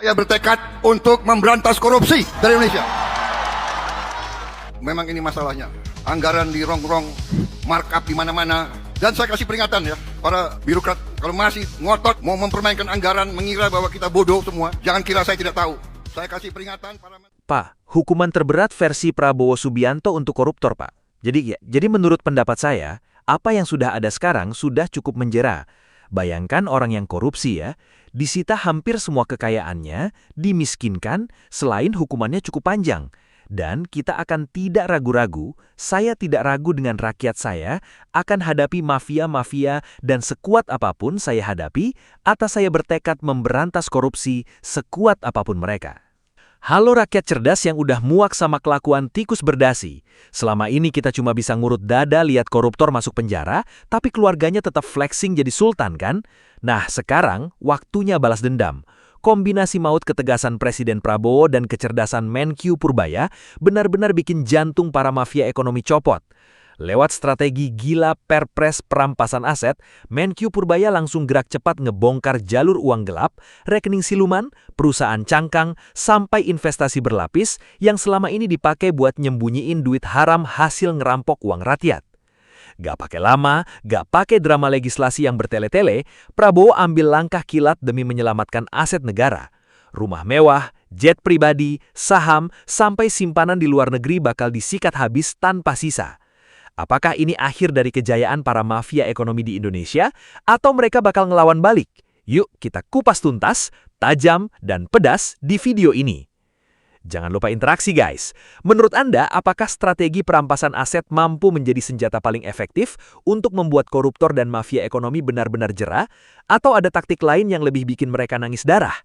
Saya bertekad untuk memberantas korupsi dari Indonesia. Memang ini masalahnya. Anggaran di rongrong, markup di mana-mana. Dan saya kasih peringatan ya, para birokrat, kalau masih ngotot mau mempermainkan anggaran, mengira bahwa kita bodoh semua, jangan kira saya tidak tahu. Saya kasih peringatan para... Pak, hukuman terberat versi Prabowo Subianto untuk koruptor, Pak. Jadi menurut pendapat saya, apa yang sudah ada sekarang sudah cukup menjera. Bayangkan orang yang korupsi ya, disita hampir semua kekayaannya, dimiskinkan, selain hukumannya cukup panjang. Dan kita akan tidak ragu-ragu, saya tidak ragu dengan rakyat saya, akan hadapi mafia-mafia dan sekuat apapun saya hadapi, atas saya bertekad memberantas korupsi sekuat apapun mereka. Halo rakyat cerdas yang udah muak sama kelakuan tikus berdasi. Selama ini kita cuma bisa ngurut dada lihat koruptor masuk penjara, tapi keluarganya tetap flexing jadi sultan kan? Nah sekarang waktunya balas dendam. Kombinasi maut ketegasan Presiden Prabowo dan kecerdasan Menkyu Purbaya benar-benar bikin jantung para mafia ekonomi copot. Lewat strategi gila perpres perampasan aset, Menkyu Purbaya langsung gerak cepat ngebongkar jalur uang gelap, rekening siluman, perusahaan cangkang, sampai investasi berlapis yang selama ini dipakai buat nyembunyiin duit haram hasil ngerampok uang rakyat. Gak pakai lama, gak pakai drama legislasi yang bertele-tele, Prabowo ambil langkah kilat demi menyelamatkan aset negara. Rumah mewah, jet pribadi, saham, sampai simpanan di luar negeri bakal disikat habis tanpa sisa. Apakah ini akhir dari kejayaan para mafia ekonomi di Indonesia, atau mereka bakal ngelawan balik? Yuk kita kupas tuntas, tajam, dan pedas di video ini. Jangan lupa interaksi guys. Menurut Anda, apakah strategi perampasan aset mampu menjadi senjata paling efektif untuk membuat koruptor dan mafia ekonomi benar-benar jera? Atau ada taktik lain yang lebih bikin mereka nangis darah?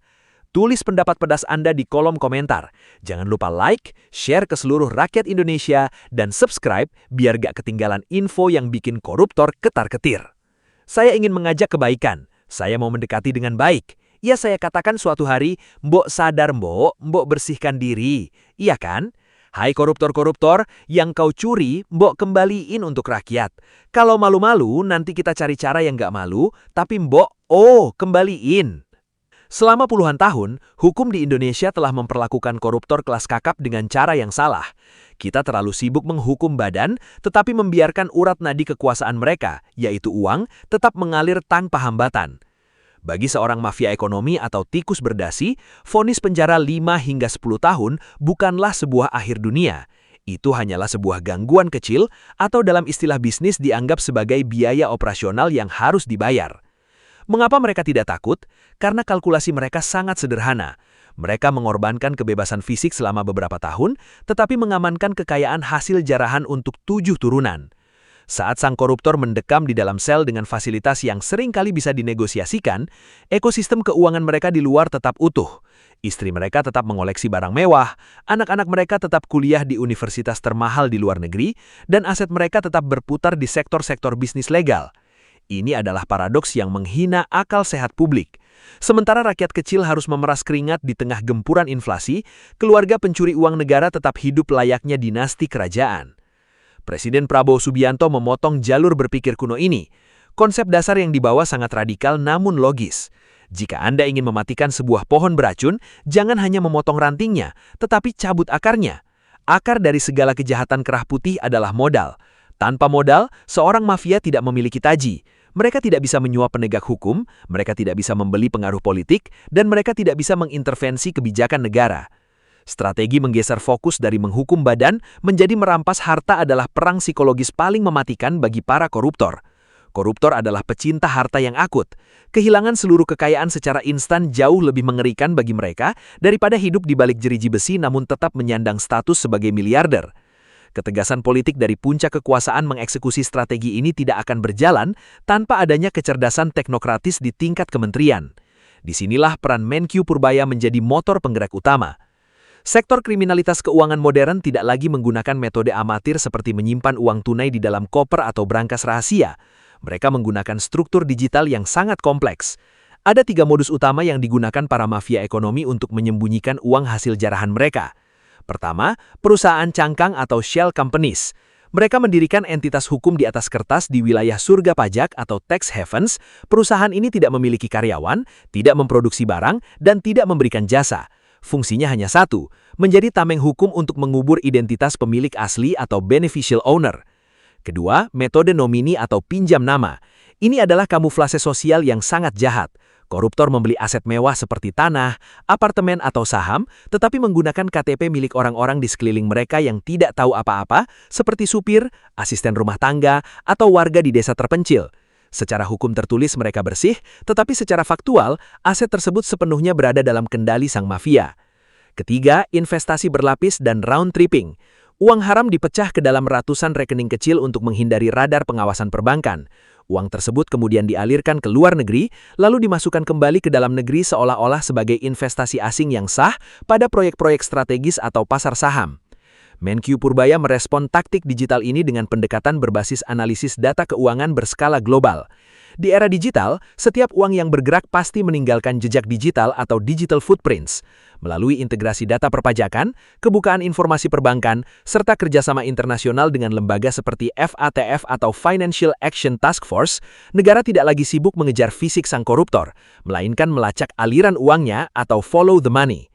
Tulis pendapat pedas Anda di kolom komentar. Jangan lupa like, share ke seluruh rakyat Indonesia, dan subscribe biar gak ketinggalan info yang bikin koruptor ketar-ketir. Saya ingin mengajak kebaikan. Saya mau mendekati dengan baik. Ya saya katakan suatu hari, mbok sadar mbok bersihkan diri. Iya kan? Hai koruptor-koruptor, yang kau curi, mbok kembaliin untuk rakyat. Kalau malu-malu, nanti kita cari cara yang gak malu, tapi mbok, kembaliin. Selama puluhan tahun, hukum di Indonesia telah memperlakukan koruptor kelas kakap dengan cara yang salah. Kita terlalu sibuk menghukum badan, tetapi membiarkan urat nadi kekuasaan mereka, yaitu uang, tetap mengalir tanpa hambatan. Bagi seorang mafia ekonomi atau tikus berdasi, vonis penjara 5 hingga 10 tahun bukanlah sebuah akhir dunia. Itu hanyalah sebuah gangguan kecil atau dalam istilah bisnis dianggap sebagai biaya operasional yang harus dibayar. Mengapa mereka tidak takut? Karena kalkulasi mereka sangat sederhana. Mereka mengorbankan kebebasan fisik selama beberapa tahun, tetapi mengamankan kekayaan hasil jarahan untuk 7 turunan. Saat sang koruptor mendekam di dalam sel dengan fasilitas yang sering kali bisa dinegosiasikan, ekosistem keuangan mereka di luar tetap utuh. Istri mereka tetap mengoleksi barang mewah, anak-anak mereka tetap kuliah di universitas termahal di luar negeri, dan aset mereka tetap berputar di sektor-sektor bisnis legal. Ini adalah paradoks yang menghina akal sehat publik. Sementara rakyat kecil harus memeras keringat di tengah gempuran inflasi, keluarga pencuri uang negara tetap hidup layaknya dinasti kerajaan. Presiden Prabowo Subianto memotong jalur berpikir kuno ini. Konsep dasar yang dibawa sangat radikal namun logis. Jika Anda ingin mematikan sebuah pohon beracun, jangan hanya memotong rantingnya, tetapi cabut akarnya. Akar dari segala kejahatan kerah putih adalah modal. Tanpa modal, seorang mafia tidak memiliki taji. Mereka tidak bisa menyuap penegak hukum, mereka tidak bisa membeli pengaruh politik, dan mereka tidak bisa mengintervensi kebijakan negara. Strategi menggeser fokus dari menghukum badan menjadi merampas harta adalah perang psikologis paling mematikan bagi para koruptor. Koruptor adalah pecinta harta yang akut. Kehilangan seluruh kekayaan secara instan jauh lebih mengerikan bagi mereka daripada hidup di balik jeriji besi namun tetap menyandang status sebagai miliarder. Ketegasan politik dari puncak kekuasaan mengeksekusi strategi ini tidak akan berjalan tanpa adanya kecerdasan teknokratis di tingkat kementerian. Disinilah peran Menkyu Purbaya menjadi motor penggerak utama. Sektor kriminalitas keuangan modern tidak lagi menggunakan metode amatir seperti menyimpan uang tunai di dalam koper atau brankas rahasia. Mereka menggunakan struktur digital yang sangat kompleks. Ada 3 modus utama yang digunakan para mafia ekonomi untuk menyembunyikan uang hasil jarahan mereka. Pertama, perusahaan cangkang atau shell companies. Mereka mendirikan entitas hukum di atas kertas di wilayah surga pajak atau tax havens. Perusahaan ini tidak memiliki karyawan, tidak memproduksi barang, dan tidak memberikan jasa. Fungsinya hanya satu, menjadi tameng hukum untuk mengubur identitas pemilik asli atau beneficial owner. Kedua, metode nomini atau pinjam nama. Ini adalah kamuflase sosial yang sangat jahat. Koruptor membeli aset mewah seperti tanah, apartemen atau saham, tetapi menggunakan KTP milik orang-orang di sekeliling mereka yang tidak tahu apa-apa, seperti supir, asisten rumah tangga, atau warga di desa terpencil. Secara hukum tertulis mereka bersih, tetapi secara faktual, aset tersebut sepenuhnya berada dalam kendali sang mafia. Ketiga, investasi berlapis dan round tripping. Uang haram dipecah ke dalam ratusan rekening kecil untuk menghindari radar pengawasan perbankan. Uang tersebut kemudian dialirkan ke luar negeri, lalu dimasukkan kembali ke dalam negeri seolah-olah sebagai investasi asing yang sah pada proyek-proyek strategis atau pasar saham. Menkyu Purbaya merespon taktik digital ini dengan pendekatan berbasis analisis data keuangan berskala global. Di era digital, setiap uang yang bergerak pasti meninggalkan jejak digital atau digital footprints. Melalui integrasi data perpajakan, kebukaan informasi perbankan, serta kerjasama internasional dengan lembaga seperti FATF atau Financial Action Task Force, negara tidak lagi sibuk mengejar fisik sang koruptor, melainkan melacak aliran uangnya atau follow the money.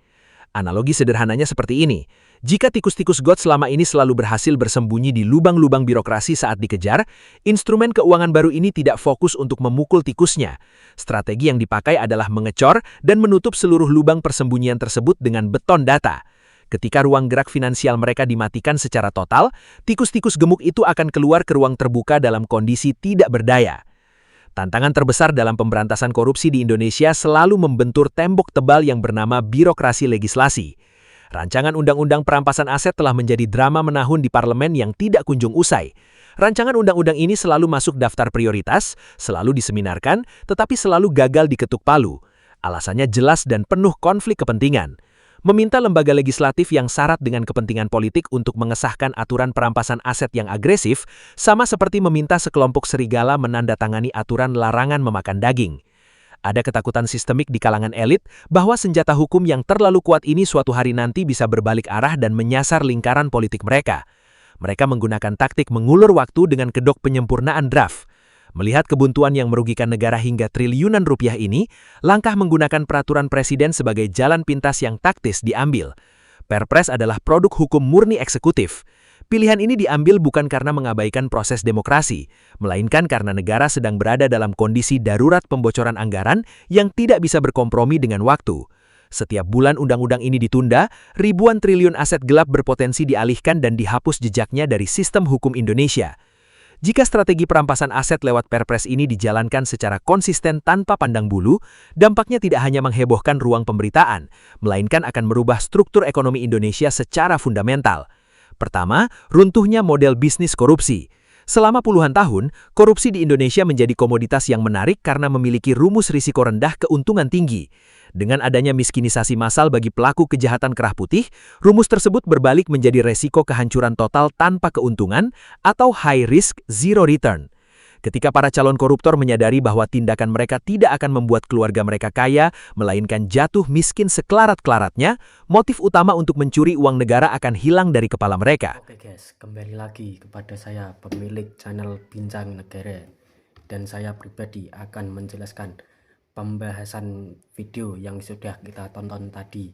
Analogi sederhananya seperti ini. Jika tikus-tikus got selama ini selalu berhasil bersembunyi di lubang-lubang birokrasi saat dikejar, instrumen keuangan baru ini tidak fokus untuk memukul tikusnya. Strategi yang dipakai adalah mengecor dan menutup seluruh lubang persembunyian tersebut dengan beton data. Ketika ruang gerak finansial mereka dimatikan secara total, tikus-tikus gemuk itu akan keluar ke ruang terbuka dalam kondisi tidak berdaya. Tantangan terbesar dalam pemberantasan korupsi di Indonesia selalu membentur tembok tebal yang bernama birokrasi legislasi. Rancangan Undang-Undang Perampasan Aset telah menjadi drama menahun di parlemen yang tidak kunjung usai. Rancangan undang-undang ini selalu masuk daftar prioritas, selalu diseminarkan, tetapi selalu gagal diketuk palu. Alasannya jelas dan penuh konflik kepentingan. Meminta lembaga legislatif yang syarat dengan kepentingan politik untuk mengesahkan aturan perampasan aset yang agresif, sama seperti meminta sekelompok serigala menandatangani aturan larangan memakan daging. Ada ketakutan sistemik di kalangan elit bahwa senjata hukum yang terlalu kuat ini suatu hari nanti bisa berbalik arah dan menyasar lingkaran politik mereka. Mereka menggunakan taktik mengulur waktu dengan kedok penyempurnaan draft. Melihat kebuntuan yang merugikan negara hingga triliunan rupiah ini, langkah menggunakan peraturan presiden sebagai jalan pintas yang taktis diambil. Perpres adalah produk hukum murni eksekutif. Pilihan ini diambil bukan karena mengabaikan proses demokrasi, melainkan karena negara sedang berada dalam kondisi darurat pembocoran anggaran yang tidak bisa berkompromi dengan waktu. Setiap bulan undang-undang ini ditunda, ribuan triliun aset gelap berpotensi dialihkan dan dihapus jejaknya dari sistem hukum Indonesia. Jika strategi perampasan aset lewat Perpres ini dijalankan secara konsisten tanpa pandang bulu, dampaknya tidak hanya menghebohkan ruang pemberitaan, melainkan akan merubah struktur ekonomi Indonesia secara fundamental. Pertama, runtuhnya model bisnis korupsi. Selama puluhan tahun, korupsi di Indonesia menjadi komoditas yang menarik karena memiliki rumus risiko rendah keuntungan tinggi. Dengan adanya miskinisasi massal bagi pelaku kejahatan kerah putih, rumus tersebut berbalik menjadi resiko kehancuran total tanpa keuntungan atau high risk, zero return. Ketika para calon koruptor menyadari bahwa tindakan mereka tidak akan membuat keluarga mereka kaya, melainkan jatuh miskin sekelarat-kelaratnya, motif utama untuk mencuri uang negara akan hilang dari kepala mereka. Oke guys, kembali lagi kepada saya, pemilik channel Bincang Negara. Dan saya pribadi akan menjelaskan pembahasan video yang sudah kita tonton tadi.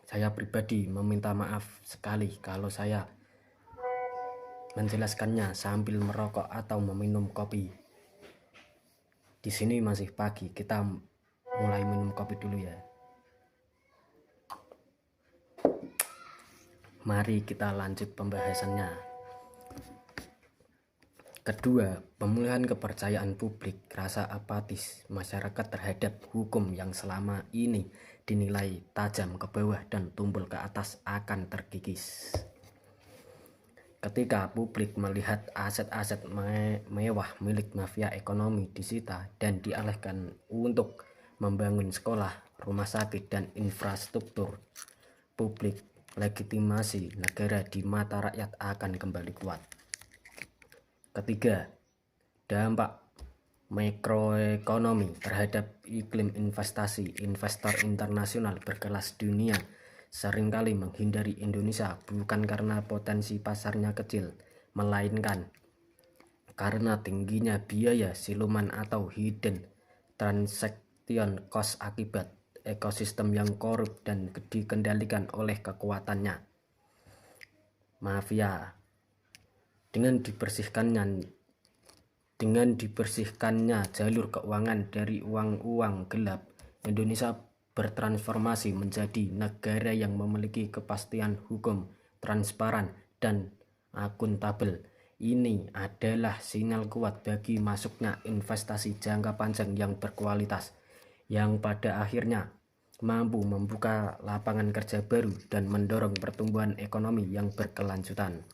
Saya pribadi meminta maaf sekali kalau saya menjelaskannya sambil merokok atau meminum kopi. Di sini masih pagi, kita mulai minum kopi dulu ya. Mari kita lanjut pembahasannya. Kedua, pemulihan kepercayaan publik, rasa apatis masyarakat terhadap hukum yang selama ini dinilai tajam ke bawah dan tumpul ke atas akan terkikis. Ketika publik melihat aset-aset mewah milik mafia ekonomi disita dan dialihkan untuk membangun sekolah, rumah sakit, dan infrastruktur publik, legitimasi negara di mata rakyat akan kembali kuat. Ketiga, dampak makroekonomi terhadap iklim investasi. Investor internasional berkelas dunia seringkali menghindari Indonesia bukan karena potensi pasarnya kecil, melainkan karena tingginya biaya siluman atau hidden transaction cost akibat ekosistem yang korup dan dikendalikan oleh kekuatannya. Mafia dengan dibersihkannya jalur keuangan dari uang-uang gelap, Indonesia bertransformasi menjadi negara yang memiliki kepastian hukum, transparan, dan akuntabel. Ini adalah sinyal kuat bagi masuknya investasi jangka panjang yang berkualitas, yang pada akhirnya mampu membuka lapangan kerja baru dan mendorong pertumbuhan ekonomi yang berkelanjutan.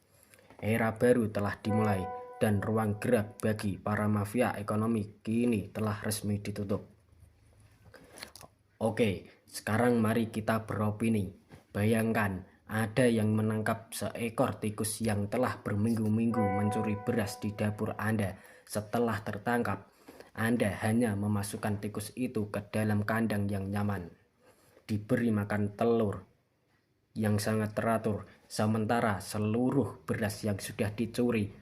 Era baru telah dimulai dan ruang gerak bagi para mafia ekonomi kini telah resmi ditutup. Oke, sekarang mari kita beropini. Bayangkan ada yang menangkap seekor tikus yang telah berminggu-minggu mencuri beras di dapur Anda. Setelah tertangkap, Anda hanya memasukkan tikus itu ke dalam kandang yang nyaman, diberi makan telur yang sangat teratur, sementara seluruh beras yang sudah dicuri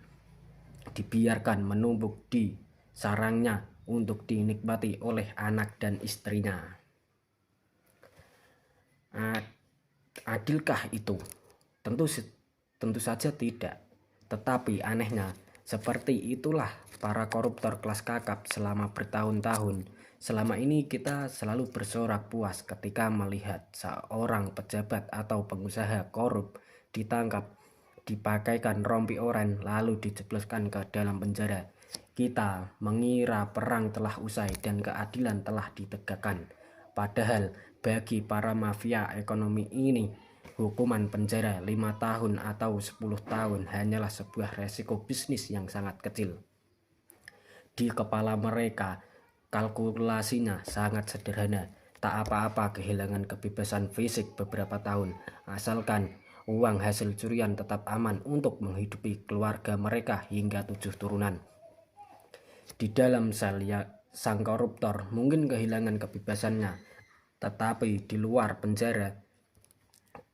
dibiarkan menumpuk di sarangnya untuk dinikmati oleh anak dan istrinya. Adilkah itu? Tentu saja tidak. Tetapi anehnya, seperti itulah para koruptor kelas kakap selama bertahun-tahun. Selama ini kita selalu bersorak puas ketika melihat seorang pejabat atau pengusaha korup ditangkap, dipakaikan rompi oranye lalu dijebloskan ke dalam penjara. Kita mengira perang telah usai dan keadilan telah ditegakkan. Padahal bagi para mafia ekonomi ini, hukuman penjara 5 tahun atau 10 tahun hanyalah sebuah resiko bisnis yang sangat kecil. Di kepala mereka, kalkulasinya sangat sederhana. Tak apa-apa kehilangan kebebasan fisik beberapa tahun, asalkan uang hasil curian tetap aman untuk menghidupi keluarga mereka hingga 7 turunan. Di dalam sel sang koruptor mungkin kehilangan kebebasannya, tetapi di luar penjara,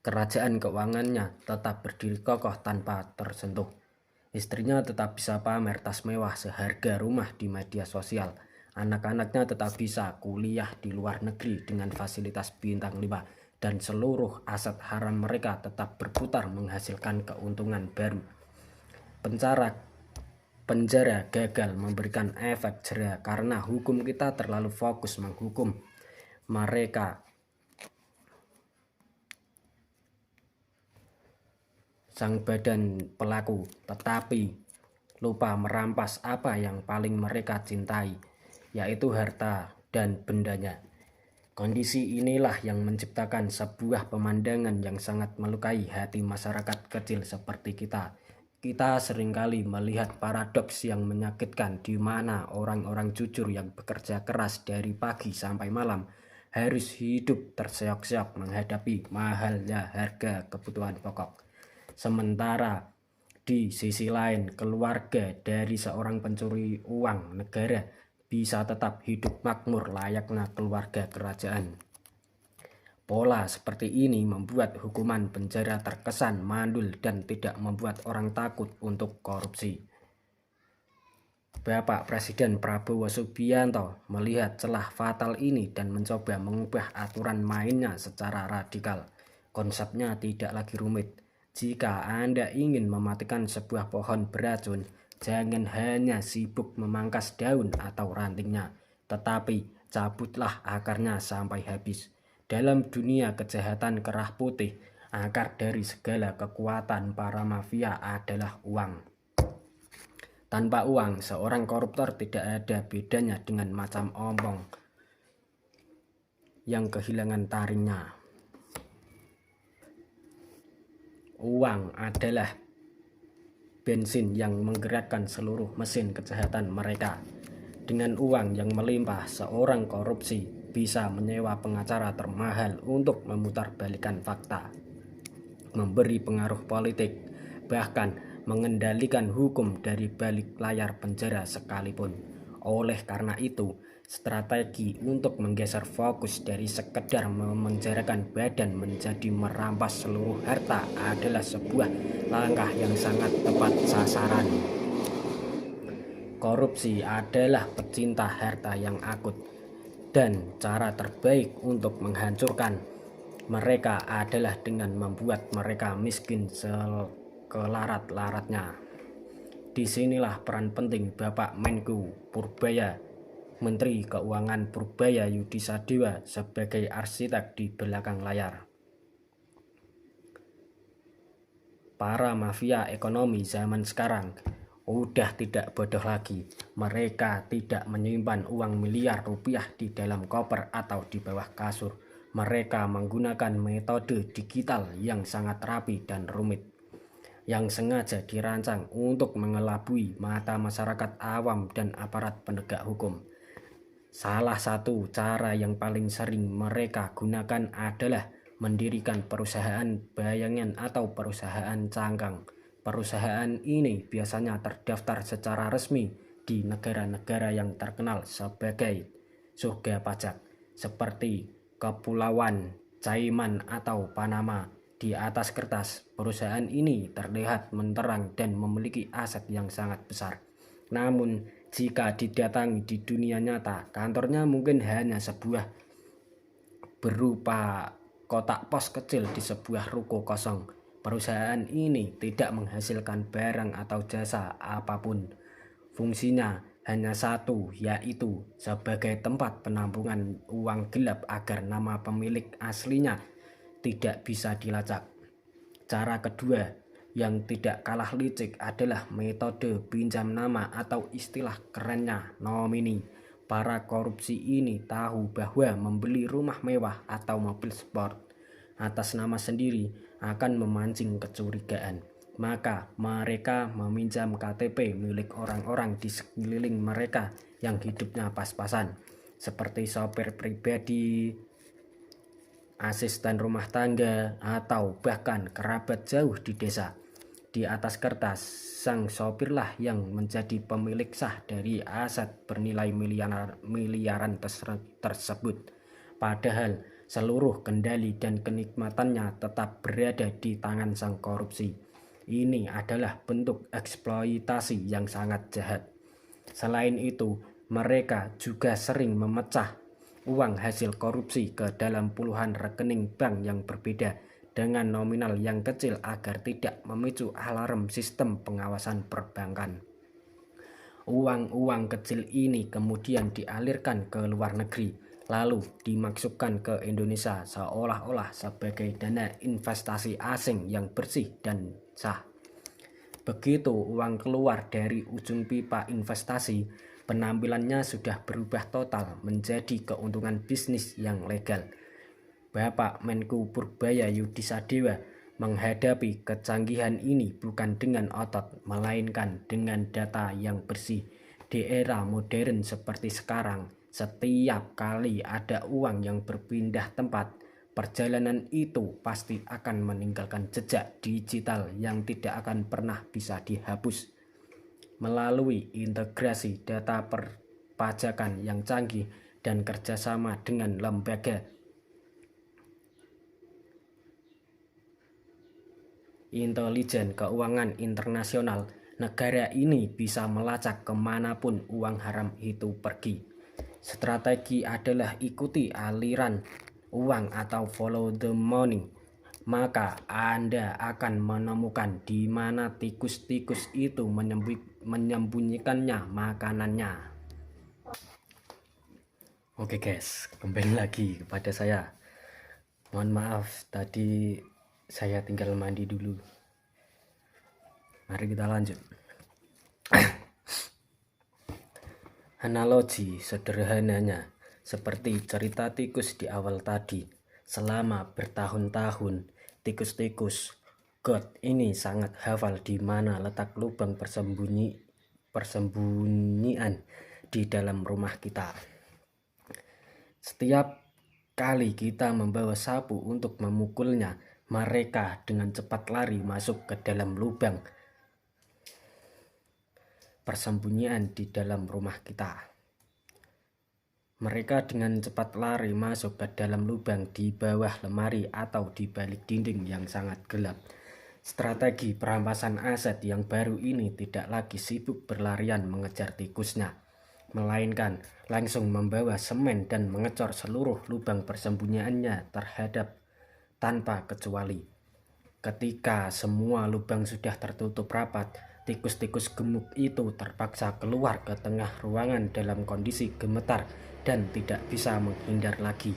kerajaan keuangannya tetap berdiri kokoh tanpa tersentuh. Istrinya tetap bisa pamer tas mewah seharga rumah di media sosial. Anak-anaknya tetap bisa kuliah di luar negeri dengan fasilitas bintang 5. Dan seluruh aset haram mereka tetap berputar menghasilkan keuntungan baru. Penjara gagal memberikan efek jera karena hukum kita terlalu fokus menghukum mereka, sang badan pelaku, tetapi lupa merampas apa yang paling mereka cintai, yaitu harta dan bendanya. Kondisi inilah yang menciptakan sebuah pemandangan yang sangat melukai hati masyarakat kecil seperti kita. Kita seringkali melihat paradoks yang menyakitkan di mana orang-orang jujur yang bekerja keras dari pagi sampai malam harus hidup terseok-seok menghadapi mahalnya harga kebutuhan pokok. Sementara di sisi lain, keluarga dari seorang pencuri uang negara bisa tetap hidup makmur layaknya keluarga kerajaan. Pola seperti ini membuat hukuman penjara terkesan mandul dan tidak membuat orang takut untuk korupsi. Bapak Presiden Prabowo Subianto melihat celah fatal ini dan mencoba mengubah aturan mainnya secara radikal. Konsepnya tidak lagi rumit. Jika Anda ingin mematikan sebuah pohon beracun, jangan hanya sibuk memangkas daun atau rantingnya, tetapi cabutlah akarnya sampai habis. Dalam dunia kejahatan kerah putih, akar dari segala kekuatan para mafia adalah uang. Tanpa uang, seorang koruptor tidak ada bedanya dengan macam ompong yang kehilangan taringnya. Uang adalah bensin yang menggerakkan seluruh mesin kejahatan mereka. Dengan uang yang melimpah, seorang korupsi bisa menyewa pengacara termahal untuk memutarbalikkan fakta, memberi pengaruh politik, bahkan mengendalikan hukum dari balik layar penjara sekalipun. Oleh karena itu, Strategi untuk menggeser fokus dari sekedar memenjarakan badan menjadi merampas seluruh harta adalah sebuah langkah yang sangat tepat sasaran. Korupsi adalah pecinta harta yang akut, dan cara terbaik untuk menghancurkan mereka adalah dengan membuat mereka miskin sekelarat-laratnya. Disinilah peran penting Bapak Menko Purbaya, Menteri Keuangan Purbaya Yudisadewa sebagai arsitek di belakang layar. Para mafia ekonomi zaman sekarang udah tidak bodoh lagi. Mereka tidak menyimpan uang miliar rupiah di dalam koper atau di bawah kasur. Mereka menggunakan metode digital yang sangat rapi dan rumit, yang sengaja dirancang untuk mengelabui mata masyarakat awam dan aparat penegak hukum. Salah satu cara yang paling sering mereka gunakan adalah mendirikan perusahaan bayangan atau perusahaan cangkang. Perusahaan ini biasanya terdaftar secara resmi di negara-negara yang terkenal sebagai surga pajak, seperti Kepulauan Cayman atau Panama. Di atas kertas, perusahaan ini terlihat menterang dan memiliki aset yang sangat besar. Namun, jika didatangi di dunia nyata, kantornya mungkin hanya sebuah berupa kotak pos kecil di sebuah ruko kosong. Perusahaan ini tidak menghasilkan barang atau jasa apapun. Fungsinya hanya satu, yaitu sebagai tempat penampungan uang gelap agar nama pemilik aslinya tidak bisa dilacak. Cara kedua yang tidak kalah licik adalah metode pinjam nama atau istilah kerennya nomini. Para korupsi ini tahu bahwa membeli rumah mewah atau mobil sport atas nama sendiri akan memancing kecurigaan. Maka mereka meminjam KTP milik orang-orang di sekeliling mereka yang hidupnya pas-pasan, seperti sopir pribadi, asisten rumah tangga, atau bahkan kerabat jauh di desa. Di atas kertas, sang sopirlah yang menjadi pemilik sah dari aset bernilai miliaran tersebut. Padahal seluruh kendali dan kenikmatannya tetap berada di tangan sang korupsi. Ini adalah bentuk eksploitasi yang sangat jahat. Selain itu, mereka juga sering memecah uang hasil korupsi ke dalam puluhan rekening bank yang berbeda dengan nominal yang kecil agar tidak memicu alarm sistem pengawasan perbankan. Uang-uang kecil ini kemudian dialirkan ke luar negeri, lalu dimasukkan ke Indonesia seolah-olah sebagai dana investasi asing yang bersih dan sah. Begitu uang keluar dari ujung pipa investasi, penampilannya sudah berubah total menjadi keuntungan bisnis yang legal. Bapak Menko Purbaya Yudisadewa menghadapi kecanggihan ini bukan dengan otot, melainkan dengan data yang bersih. Di era modern seperti sekarang, setiap kali ada uang yang berpindah tempat, perjalanan itu pasti akan meninggalkan jejak digital yang tidak akan pernah bisa dihapus. Melalui integrasi data perpajakan yang canggih dan kerjasama dengan lembaga intelijen keuangan internasional, negara ini bisa melacak kemanapun uang haram itu pergi. Strategi adalah ikuti aliran uang atau follow the money. Maka Anda akan menemukan di mana tikus-tikus itu menyembunyikannya makanannya. Oke guys, kembali lagi kepada saya. Mohon maaf tadi saya tinggal mandi dulu. Mari kita lanjut. Analogi sederhananya seperti cerita tikus di awal tadi. Selama bertahun-tahun, tikus-tikus God ini sangat hafal di mana letak lubang persembunyian di dalam rumah kita. Setiap kali kita membawa sapu untuk memukulnya, mereka dengan cepat lari masuk ke dalam lubang persembunyian di dalam rumah kita. Mereka dengan cepat lari masuk ke dalam lubang di bawah lemari atau di balik dinding yang sangat gelap. Strategi perampasan aset yang baru ini tidak lagi sibuk berlarian mengejar tikusnya, melainkan langsung membawa semen dan mengecor seluruh lubang persembunyiannya terhadap tanpa kecuali. Ketika semua lubang sudah tertutup rapat, tikus-tikus gemuk itu terpaksa keluar ke tengah ruangan dalam kondisi gemetar dan tidak bisa menghindar lagi.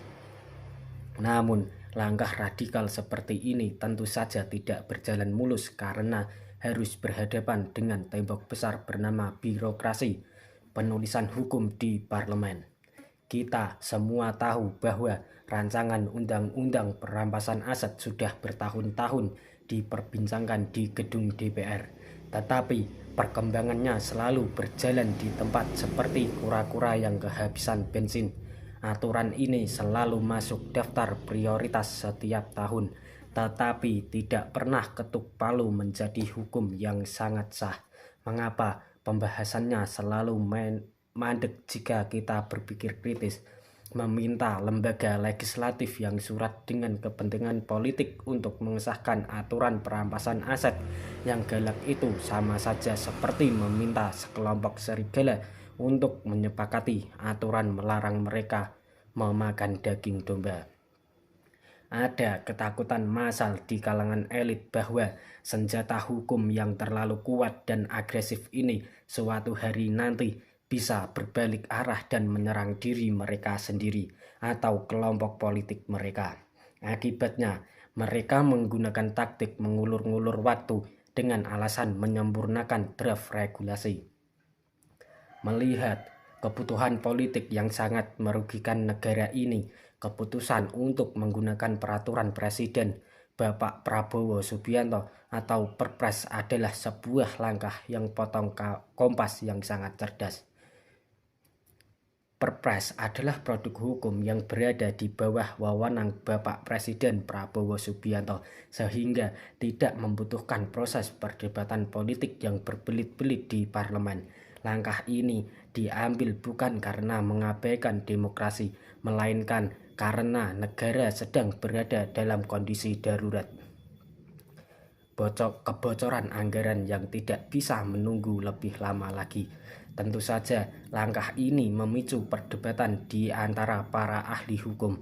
Namun, langkah radikal seperti ini tentu saja tidak berjalan mulus karena harus berhadapan dengan tembok besar bernama birokrasi, penulisan hukum di parlemen. Kita semua tahu bahwa rancangan undang-undang perampasan aset sudah bertahun-tahun diperbincangkan di gedung DPR, tetapi perkembangannya selalu berjalan di tempat seperti kura-kura yang kehabisan bensin. Aturan ini selalu masuk daftar prioritas setiap tahun, tetapi tidak pernah ketuk palu menjadi hukum yang sangat sah. Mengapa pembahasannya selalu mandek jika kita berpikir kritis? Meminta lembaga legislatif yang surat dengan kepentingan politik untuk mengesahkan aturan perampasan aset yang galak itu sama saja seperti meminta sekelompok serigala untuk menyepakati aturan melarang mereka memakan daging domba. Ada ketakutan massal di kalangan elit bahwa senjata hukum yang terlalu kuat dan agresif ini suatu hari nanti bisa berbalik arah dan menyerang diri mereka sendiri atau kelompok politik mereka. Akibatnya, mereka menggunakan taktik mengulur-ngulur waktu dengan alasan menyempurnakan draft regulasi. Melihat kebutuhan politik yang sangat merugikan negara ini, keputusan untuk menggunakan peraturan Presiden Bapak Prabowo Subianto atau Perpres adalah sebuah langkah yang potong kompas yang sangat cerdas. Perpres adalah produk hukum yang berada di bawah wewenang Bapak Presiden Prabowo Subianto sehingga tidak membutuhkan proses perdebatan politik yang berbelit-belit di parlemen. Langkah ini diambil bukan karena mengabaikan demokrasi, melainkan karena negara sedang berada dalam kondisi darurat. Kebocoran anggaran yang tidak bisa menunggu lebih lama lagi. Tentu saja langkah ini memicu perdebatan di antara para ahli hukum.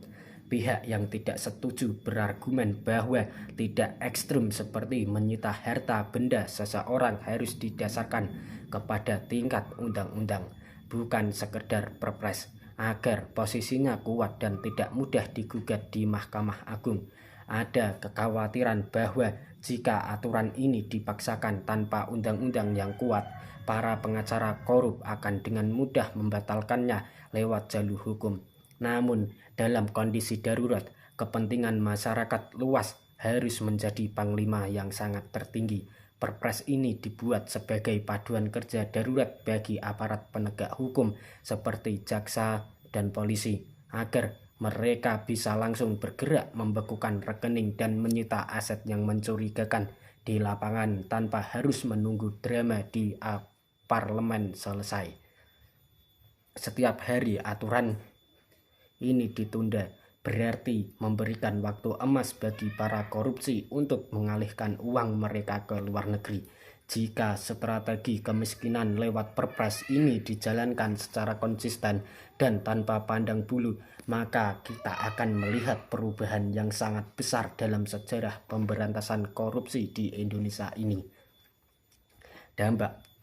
Pihak yang tidak setuju berargumen bahwa tidak ekstrim seperti menyita harta benda seseorang harus didasarkan kepada tingkat undang-undang, bukan sekedar perpres, agar posisinya kuat dan tidak mudah digugat di Mahkamah Agung. Ada kekhawatiran bahwa jika aturan ini dipaksakan tanpa undang-undang yang kuat, para pengacara korup akan dengan mudah membatalkannya lewat jalur hukum. Namun, dalam kondisi darurat, kepentingan masyarakat luas harus menjadi panglima yang sangat tertinggi. Perpres ini dibuat sebagai paduan kerja darurat bagi aparat penegak hukum seperti jaksa dan polisi, agar mereka bisa langsung bergerak membekukan rekening dan menyita aset yang mencurigakan di lapangan tanpa harus menunggu drama di parlemen selesai. Setiap hari aturan ini ditunda berarti memberikan waktu emas bagi para korupsi untuk mengalihkan uang mereka ke luar negeri. Jika strategi kemiskinan lewat perpres ini dijalankan secara konsisten dan tanpa pandang bulu, maka kita akan melihat perubahan yang sangat besar dalam sejarah pemberantasan korupsi di Indonesia ini.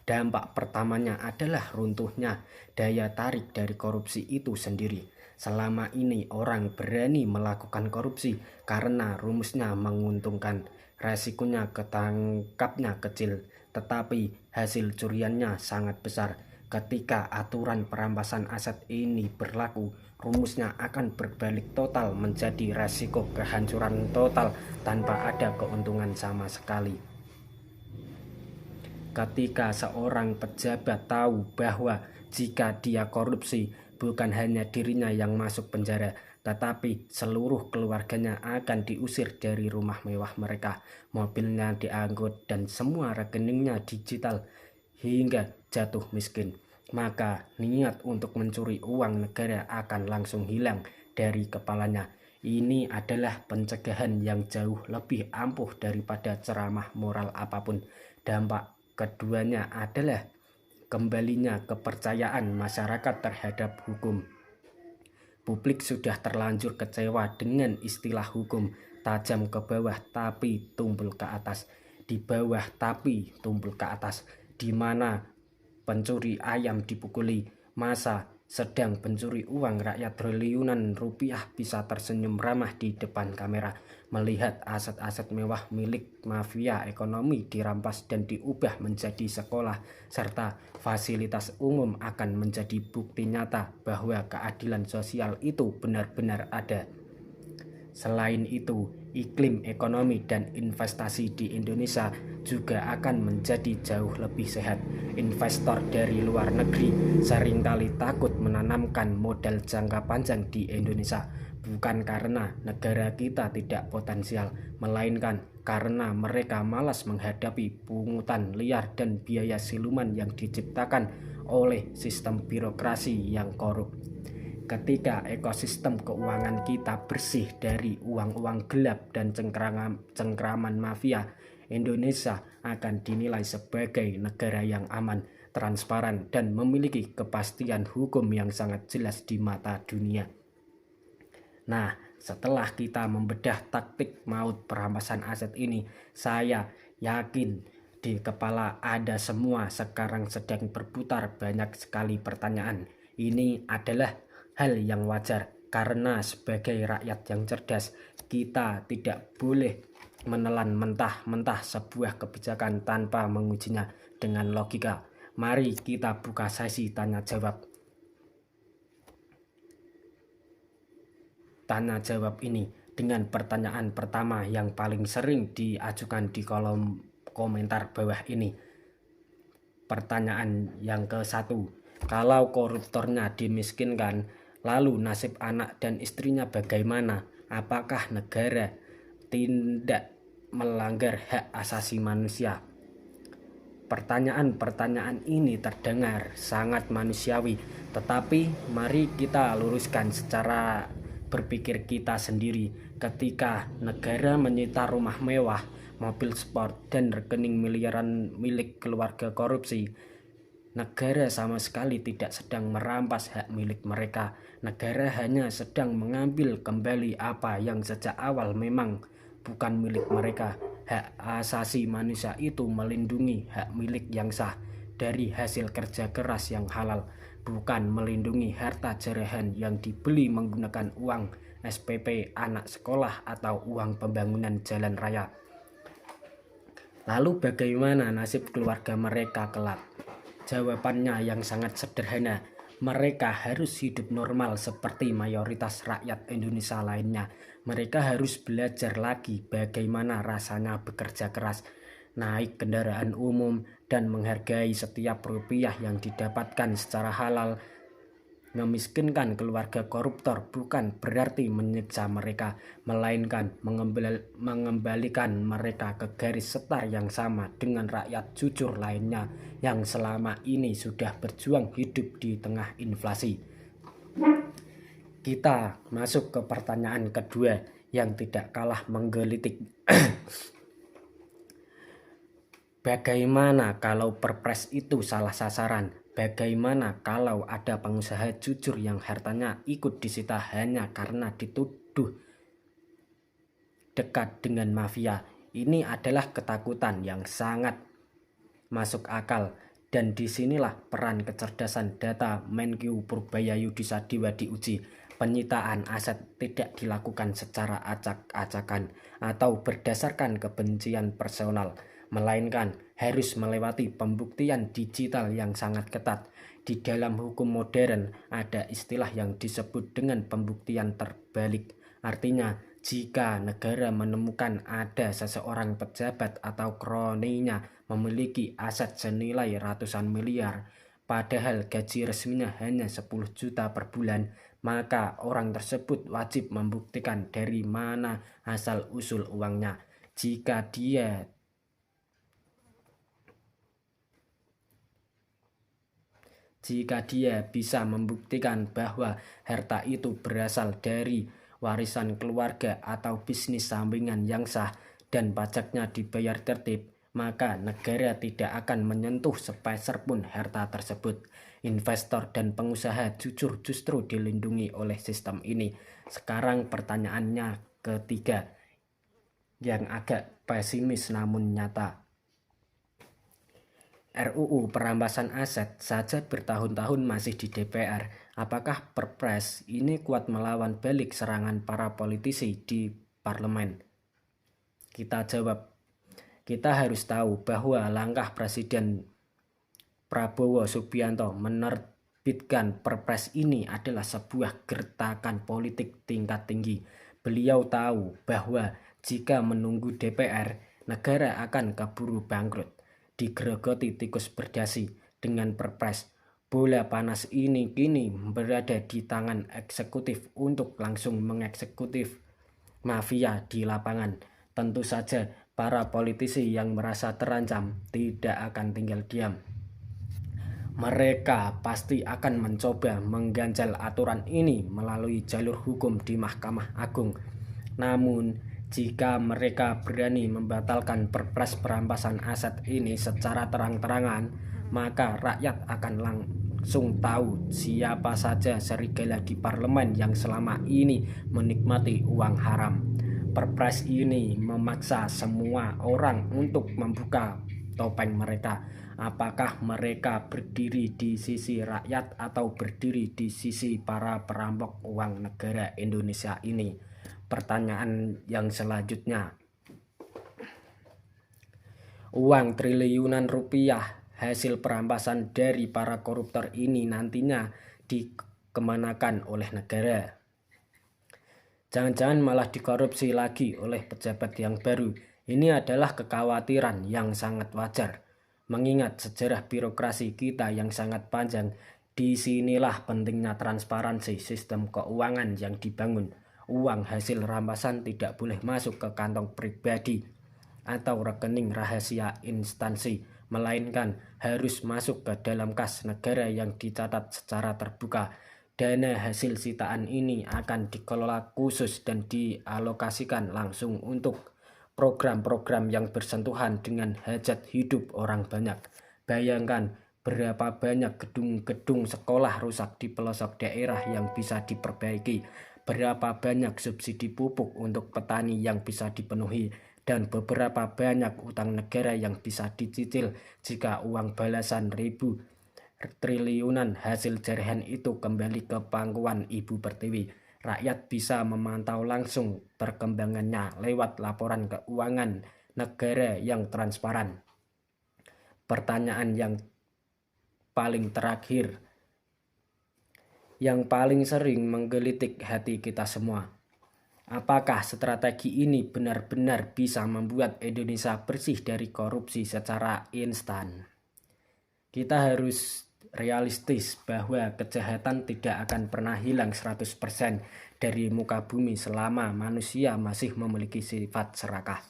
Dampak pertamanya adalah runtuhnya daya tarik dari korupsi itu sendiri. Selama ini orang berani melakukan korupsi karena rumusnya menguntungkan, resikonya ketangkapnya kecil, tetapi hasil curiannya sangat besar. Ketika aturan perampasan aset ini berlaku, rumusnya akan berbalik total menjadi resiko kehancuran total tanpa ada keuntungan sama sekali. Ketika seorang pejabat tahu bahwa jika dia korupsi, bukan hanya dirinya yang masuk penjara, tetapi seluruh keluarganya akan diusir dari rumah mewah mereka, mobilnya diangkut dan semua rekeningnya digital hingga jatuh miskin. maka niat untuk mencuri uang negara akan langsung hilang dari kepalanya. Ini adalah pencegahan yang jauh lebih ampuh daripada ceramah moral apapun. Dampak keduanya adalah kembalinya kepercayaan masyarakat terhadap hukum. Publik sudah terlanjur kecewa dengan istilah hukum tajam ke bawah tapi tumpul ke atas, di bawah tapi tumpul ke atas, di mana pencuri ayam dipukuli, masa sedang pencuri uang rakyat triliunan rupiah bisa tersenyum ramah di depan kamera melihat aset-aset mewah milik mafia ekonomi dirampas dan diubah menjadi sekolah serta fasilitas umum akan menjadi bukti nyata bahwa keadilan sosial itu benar-benar ada. Selain itu, iklim ekonomi dan investasi di Indonesia juga akan menjadi jauh lebih sehat. Investor dari luar negeri seringkali takut menanamkan modal jangka panjang di Indonesia, bukan karena negara kita tidak potensial, melainkan karena mereka malas menghadapi pungutan liar dan biaya siluman yang diciptakan oleh sistem birokrasi yang korup. Ketika ekosistem keuangan kita bersih dari uang-uang gelap dan cengkraman mafia, Indonesia akan dinilai sebagai negara yang aman, transparan, dan memiliki kepastian hukum yang sangat jelas di mata dunia. Nah, setelah kita membedah taktik maut perampasan aset ini, saya yakin di kepala Anda semua sekarang sedang berputar banyak sekali pertanyaan. Ini adalah hal yang wajar karena sebagai rakyat yang cerdas, kita tidak boleh menelan mentah-mentah sebuah kebijakan tanpa mengujinya dengan logika. Mari kita buka sesi tanya jawab. Tanya jawab ini dengan pertanyaan pertama yang paling sering diajukan di kolom komentar bawah ini. Pertanyaan yang ke-1, kalau koruptornya dimiskinkan, lalu nasib anak dan istrinya bagaimana? Apakah negara tidak melanggar hak asasi manusia? Pertanyaan-pertanyaan ini terdengar sangat manusiawi, tetapi mari kita luruskan secara berpikir kita sendiri. Ketika negara menyita rumah mewah, mobil sport, dan rekening miliaran milik keluarga korupsi, negara sama sekali tidak sedang merampas hak milik mereka. Negara hanya sedang mengambil kembali apa yang sejak awal memang bukan milik mereka. Hak asasi manusia itu melindungi hak milik yang sah dari hasil kerja keras yang halal, bukan melindungi harta jarahan yang dibeli menggunakan uang SPP anak sekolah atau uang pembangunan jalan raya. Lalu bagaimana nasib keluarga mereka kelak? Jawabannya yang sangat sederhana. Mereka harus hidup normal seperti mayoritas rakyat Indonesia lainnya. Mereka harus belajar lagi bagaimana rasanya bekerja keras, naik kendaraan umum, dan menghargai setiap rupiah yang didapatkan secara halal. Memiskinkan keluarga koruptor bukan berarti menyiksa mereka, melainkan mengembalikan mereka ke garis setar yang sama dengan rakyat jujur lainnya yang selama ini sudah berjuang hidup di tengah inflasi. Kita masuk ke pertanyaan kedua yang tidak kalah menggelitik. Bagaimana kalau Perpres itu salah sasaran? Bagaimana kalau ada pengusaha jujur yang hartanya ikut disita hanya karena dituduh dekat dengan mafia? Ini adalah ketakutan yang sangat masuk akal, dan disinilah peran kecerdasan data Menkyu Purbayayudisadiwa diuji. Penyitaan aset tidak dilakukan secara acak-acakan atau berdasarkan kebencian personal, melainkan harus melewati pembuktian digital yang sangat ketat. Di dalam hukum modern ada istilah yang disebut dengan pembuktian terbalik. Artinya, jika negara menemukan ada seseorang pejabat atau kroninya memiliki aset senilai ratusan miliar, padahal gaji resminya hanya 10 juta per bulan, maka orang tersebut wajib membuktikan dari mana asal-usul uangnya. jika dia bisa membuktikan bahwa harta itu berasal dari warisan keluarga atau bisnis sampingan yang sah dan pajaknya dibayar tertib, maka negara tidak akan menyentuh sepeser pun harta tersebut. Investor dan pengusaha jujur justru dilindungi oleh sistem ini. Sekarang pertanyaannya ketiga, yang agak pesimis namun nyata. RUU perampasan aset saja bertahun-tahun masih di DPR. Apakah Perpres ini kuat melawan balik serangan para politisi di parlemen? Kita jawab, kita harus tahu bahwa langkah Presiden Prabowo Subianto menerbitkan Perpres ini adalah sebuah gertakan politik tingkat tinggi. Beliau tahu bahwa jika menunggu DPR, negara akan keburu bangkrut, digerogoti tikus berdasi. Dengan Perpres, bola panas ini kini berada di tangan eksekutif untuk langsung mengeksekutif mafia di lapangan. Tentu saja para politisi yang merasa terancam tidak akan tinggal diam. Mereka pasti akan mencoba mengganjal aturan ini melalui jalur hukum di Mahkamah Agung. Namun, jika mereka berani membatalkan Perpres perampasan aset ini secara terang-terangan, maka rakyat akan langsung tahu siapa saja serigala di parlemen yang selama ini menikmati uang haram. Perpres ini memaksa semua orang untuk membuka topeng mereka. Apakah mereka berdiri di sisi rakyat atau berdiri di sisi para perampok uang negara Indonesia ini? Pertanyaan yang selanjutnya. Uang triliunan rupiah hasil perampasan dari para koruptor ini nantinya dikemanakan oleh negara? Jangan-jangan malah dikorupsi lagi oleh pejabat yang baru. Ini adalah kekhawatiran yang sangat wajar. Mengingat sejarah birokrasi kita yang sangat panjang, disinilah pentingnya transparansi sistem keuangan yang dibangun. Uang hasil rampasan tidak boleh masuk ke kantong pribadi atau rekening rahasia instansi, melainkan harus masuk ke dalam kas negara yang dicatat secara terbuka. Dana hasil sitaan ini akan dikelola khusus dan dialokasikan langsung untuk program-program yang bersentuhan dengan hajat hidup orang banyak. Bayangkan berapa banyak gedung-gedung sekolah rusak di pelosok daerah yang bisa diperbaiki, berapa banyak subsidi pupuk untuk petani yang bisa dipenuhi, dan beberapa banyak utang negara yang bisa dicicil jika uang balasan ribu triliunan hasil jarahan itu kembali ke pangkuan Ibu Pertiwi. Rakyat bisa memantau langsung perkembangannya lewat laporan keuangan negara yang transparan. Pertanyaan yang paling terakhir, yang paling sering menggelitik hati kita semua. Apakah strategi ini benar-benar bisa membuat Indonesia bersih dari korupsi secara instan? Kita harus realistis bahwa kejahatan tidak akan pernah hilang 100% dari muka bumi selama manusia masih memiliki sifat serakah.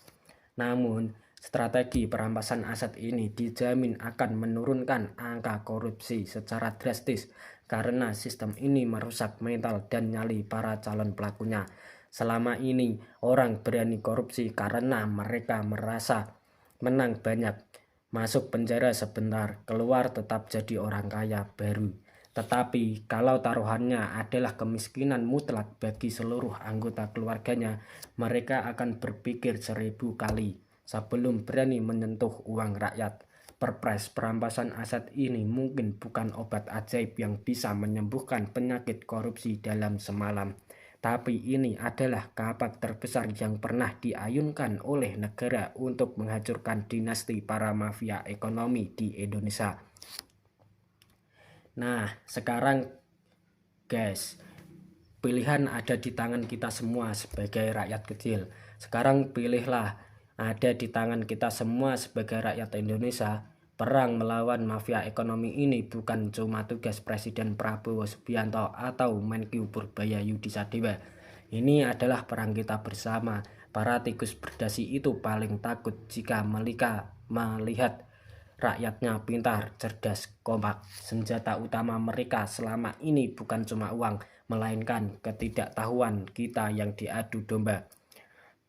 Namun, strategi perampasan aset ini dijamin akan menurunkan angka korupsi secara drastis karena sistem ini merusak mental dan nyali para calon pelakunya. Selama ini, orang berani korupsi karena mereka merasa menang banyak. Masuk penjara sebentar, keluar tetap jadi orang kaya baru. Tetapi kalau taruhannya adalah kemiskinan mutlak bagi seluruh anggota keluarganya, mereka akan berpikir 1000 kali sebelum berani menyentuh uang rakyat. Perpres perampasan aset ini mungkin bukan obat ajaib yang bisa menyembuhkan penyakit korupsi dalam semalam. Tapi ini adalah kapak terbesar yang pernah diayunkan oleh negara untuk menghancurkan dinasti para mafia ekonomi di Indonesia. Nah, sekarang guys, pilihan ada di tangan kita semua sebagai rakyat kecil. Sekarang pilihlah, ada di tangan kita semua sebagai rakyat Indonesia. Perang melawan mafia ekonomi ini bukan cuma tugas Presiden Prabowo Subianto atau Menkyu Purbaya Yudisadewa. Ini adalah perang kita bersama. Para tikus berdasi itu paling takut jika melihat rakyatnya pintar, cerdas, kompak. Senjata utama mereka selama ini bukan cuma uang, melainkan ketidaktahuan kita yang diadu domba.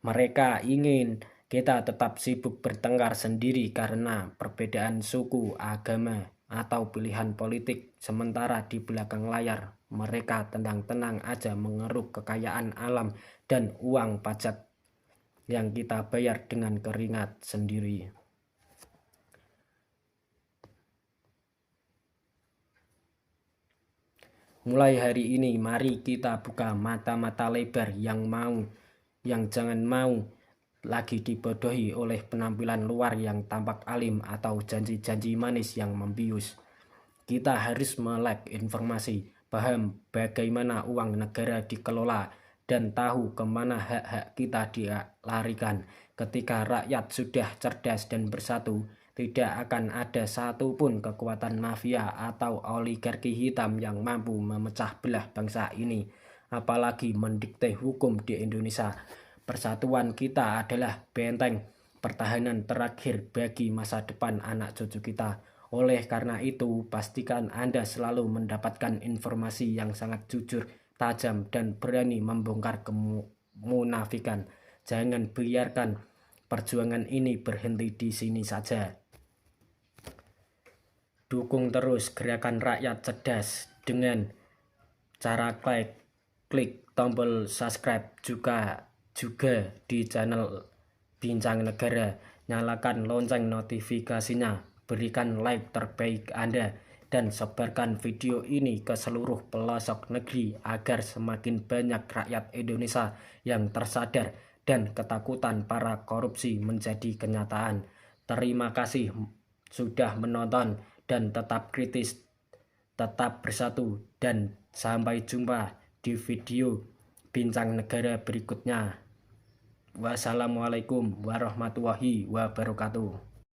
Mereka ingin kita tetap sibuk bertengkar sendiri karena perbedaan suku, agama, atau pilihan politik. Sementara di belakang layar, mereka tenang-tenang aja mengeruk kekayaan alam dan uang pajak yang kita bayar dengan keringat sendiri. Mulai hari ini, mari kita buka mata-mata lebar yang jangan mau lagi dibodohi oleh penampilan luar yang tampak alim atau janji-janji manis yang membius. Kita harus melek informasi, paham bagaimana uang negara dikelola, dan tahu kemana hak-hak kita dilarikan. Ketika rakyat sudah cerdas dan bersatu, tidak akan ada satupun kekuatan mafia atau oligarki hitam yang mampu memecah belah bangsa ini, apalagi mendikte hukum di Indonesia. Persatuan kita adalah benteng pertahanan terakhir bagi masa depan anak cucu kita. Oleh karena itu, pastikan Anda selalu mendapatkan informasi yang sangat jujur, tajam, dan berani membongkar kemunafikan. Jangan biarkan perjuangan ini berhenti di sini saja. Dukung terus gerakan rakyat cerdas dengan cara klik tombol subscribe juga di channel Bincang Negara. Nyalakan lonceng notifikasinya, berikan like terbaik Anda, dan sebarkan video ini ke seluruh pelosok negeri agar semakin banyak rakyat Indonesia yang tersadar dan ketakutan para korupsi menjadi kenyataan. Terima kasih sudah menonton dan tetap kritis, tetap bersatu, dan sampai jumpa di video Bincang Negara berikutnya. Wassalamualaikum warahmatullahi wabarakatuh.